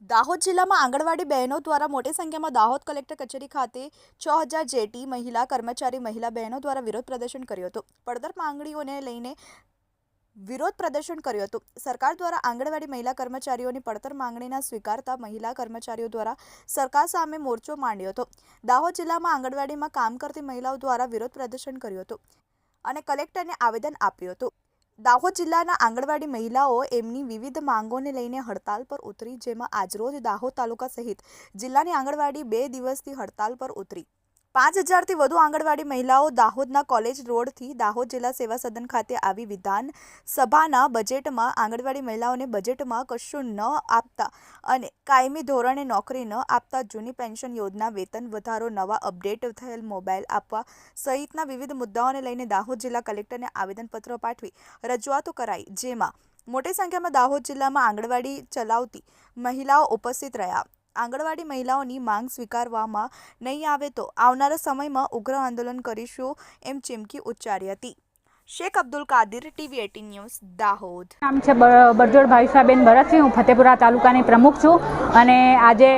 દાહોદ જિલ્લામાં આંગણવાડી બહેનો દ્વારા મોટી સંખ્યામાં દાહોદ કલેક્ટર કચેરી ખાતે 6000 જેટી મહિલા કર્મચારી મહિલા બહેનો દ્વારા વિરોધ પ્રદર્શન કર્યું હતું. પડતર માંગણીઓને લઈને વિરોધ પ્રદર્શન કર્યું હતું. સરકાર દ્વારા આંગણવાડી મહિલા કર્મચારીઓની પડતર માંગણીના સ્વીકારતા મહિલા કર્મચારીઓ દ્વારા સરકાર સામે મોરચો માંડ્યો હતો. દાહોદ જિલ્લામાં આંગણવાડીમાં કામ કરતી મહિલાઓ દ્વારા વિરોધ પ્રદર્શન કર્યું હતું અને કલેક્ટરને આવેદન આપ્યું હતું. દાહોદ જિલ્લાના આંગણવાડી મહિલાઓ એમની વિવિધ માંગોને લઈને હડતાલ પર ઉતરી, જેમાં આજરોજ દાહોદ તાલુકા સહિત જિલ્લાની આંગણવાડી 2 દિવસથી હડતાલ પર ઉતરી. 5000થી વધુ આંગણવાડી મહિલાઓ દાહોદના કોલેજ રોડથી દાહોદ જિલ્લા સેવા સદન ખાતે આવી વિધાનસભાના બજેટમાં આંગણવાડી મહિલાઓને બજેટમાં કશું ન આપતા અને કાયમી ધોરણે નોકરી ન આપતા જૂની પેન્શન યોજના, વેતન વધારો, નવા અપડેટ થયેલ મોબાઈલ આપવા સહિતના વિવિધ મુદ્દાઓને લઈને દાહોદ જિલ્લા કલેક્ટરને આવેદનપત્ર પાઠવી રજૂઆતો કરાઈ, જેમાં મોટી સંખ્યામાં દાહોદ જિલ્લામાં આંગણવાડી ચલાવતી મહિલાઓ ઉપસ્થિત રહ્યા. આંગણવાડી મહિલાઓની માંગ સ્વીકારવામાં નહીં આવે તો આવનારા સમયમાં ઉગ્ર આંદોલન કરીશું એમ ચીમકી ઉચ્ચારી હતી. Sheikh Abdul Kadir, TV 18 news, Dahod. નામ છે બરજોડ ભાવિસાબેન ભરતસિંહ. હું ફતેપુરા તાલુકાની પ્રમુખ છું અને આજે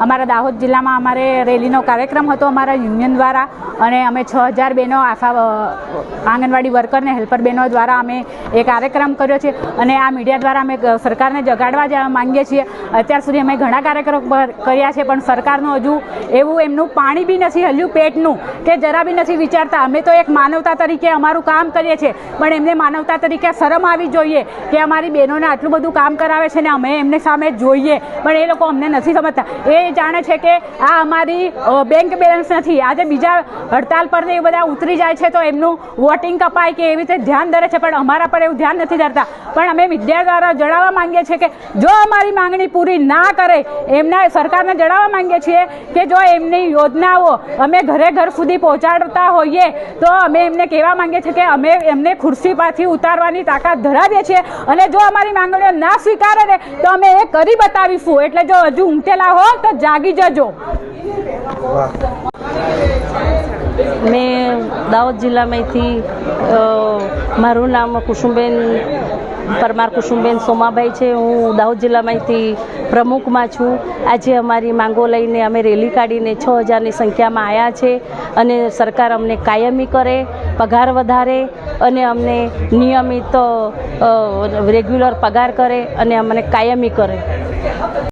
અમારા દાહોદ જિલ્લામાં અમારે રેલીનો કાર્યક્રમ હતો અમારા યુનિયન દ્વારા અને અમે 6000 બહેનો આંગણવાડી વર્કરને હેલ્પર બહેનો દ્વારા અમે એ કાર્યક્રમ કર્યો છે અને આ મીડિયા દ્વારા અમે સરકારને જગાડવા માંગીએ છીએ. અત્યાર સુધી અમે ઘણા કાર્યક્રમો કર્યા છે પણ સરકારનું હજુ એવું એમનું પાણી બી નથી હલ્યું પેટનું કે જરા બી નથી વિચારતા. અમે તો એક માનવતા તરીકે અમારું કામ કરીએ છીએ પણ એમને માનવતા તરીકે શરમ આવી જોઈએ કે અમારી બહેનોને આટલું બધું કામ કરાવે છે ને અમે એમની સામે જોઈએ, પણ એ લોકો અમને નથી સમજતા. એ જાણે છે કે આ અમારી બેંક બેલેન્સ નથી. આજે બીજા હડતાલ પર એ બધા ઉતરી જાય છે તો એમનું વોટિંગ કપાય કે એવી રીતે ધ્યાન ધરે છે, પણ અમારા પર એવું ધ્યાન નથી ધરતા. પણ અમે મીડિયા દ્વારા જણાવવા માંગીએ છીએ કે જો અમારી માંગણી પૂરી ના કરે, એમના સરકારને જણાવવા માંગીએ છીએ કે જો એમની યોજનાઓ અમે ઘરે ઘર સુધી પહોંચાડતા હોઈએ તો અમે એમને કહેવા માંગીએ છીએ કે અમે એમને ખુરશી પરથી ઉતારવાની તાકાત ધરાવીએ છીએ અને જો અમારી માંગણીઓ ના સ્વીકારે ને તો અમે એ કરી બતાવીશું. એટલે જો હજુ ઊંઘેલા હો તો જાગી જજો. મેં દાહોદ જિલ્લામાંથી મારું નામ કુસુમબેન પરમાર કુસુમબેન સોમાભાઈ છે. હું દાહોદ જિલ્લામાંથી પ્રમુખમાં છું. આજે અમારી માંગો લઈને અમે રેલી કાઢીને 6000ની સંખ્યામાં આવ્યા છે અને સરકાર અમને કાયમી કરે, પગાર વધારે અને અમને નિયમિત રેગ્યુલર પગાર કરે અને અમને કાયમી કરે.